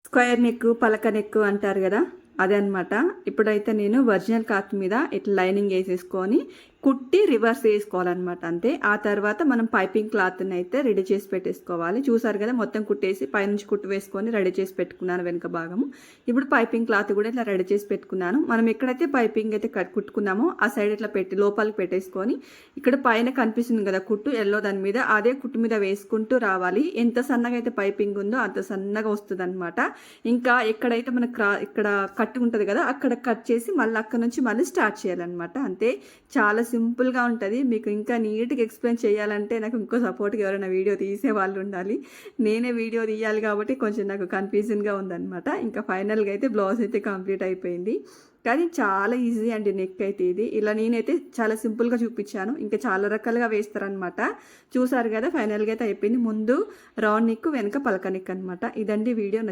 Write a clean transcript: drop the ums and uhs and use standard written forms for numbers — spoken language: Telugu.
స్క్వేర్ నెక్, పలక నెక్ అంటారు కదా, అదే అనమాట. ఇప్పుడైతే నేను ఒరిజినల్ క్లాత్ మీద ఇట్లా లైనింగ్ వేసేసుకొని కుట్టి రివర్స్ వేసుకోవాలన్నమాట అంతే. ఆ తర్వాత మనం పైపింగ్ క్లాత్ని అయితే రెడీ చేసి పెట్టేసుకోవాలి. చూసారు కదా, మొత్తం కుట్టేసి పైనుంచి కుట్టు వేసుకొని రెడీ చేసి పెట్టుకున్నాను వెనుక భాగము. ఇప్పుడు పైపింగ్ క్లాత్ కూడా ఇట్లా రెడీ చేసి పెట్టుకున్నాను. మనం ఎక్కడైతే పైపింగ్ అయితే కుట్టుకున్నామో ఆ సైడ్ ఇట్లా పెట్టి లోపలికి పెట్టేసుకొని ఇక్కడ పైన కనిపిస్తుంది కదా కుట్టు ఎల్లో, దాని మీద అదే కుట్టు మీద వేసుకుంటూ రావాలి. ఎంత సన్నగా అయితే పైపింగ్ ఉందో అంత సన్నగా వస్తుంది అనమాట. ఇంకా ఎక్కడైతే మనకు ఇక్కడ కట్టు ఉంటుంది కదా, అక్కడ కట్ చేసి మళ్ళీ అక్కడ నుంచి మళ్ళీ స్టార్ట్ చేయాలన్నమాట అంతే. చాలా సింపుల్గా ఉంటుంది. మీకు ఇంకా నీట్గా ఎక్స్ప్లెయిన్ చేయాలంటే నాకు ఇంకో సపోర్ట్గా ఎవరైనా వీడియో తీసే వాళ్ళు ఉండాలి. నేనే వీడియో తీయాలి కాబట్టి కొంచెం నాకు కన్ఫ్యూజన్గా ఉందన్నమాట. ఇంకా ఫైనల్గా అయితే బ్లౌజ్ అయితే కంప్లీట్ అయిపోయింది. కానీ చాలా ఈజీ అండి నెక్ అయితే ఇది. ఇలా నేనైతే చాలా సింపుల్గా చూపించాను. ఇంకా చాలా రకాలుగా వేస్తారనమాట. చూసారు కదా, ఫైనల్గా అయితే అయిపోయింది. ముందు రౌండ్ నెక్, వెనక పలక నెక్ అనమాట. ఇదండి వీడియో. నచ్చింది.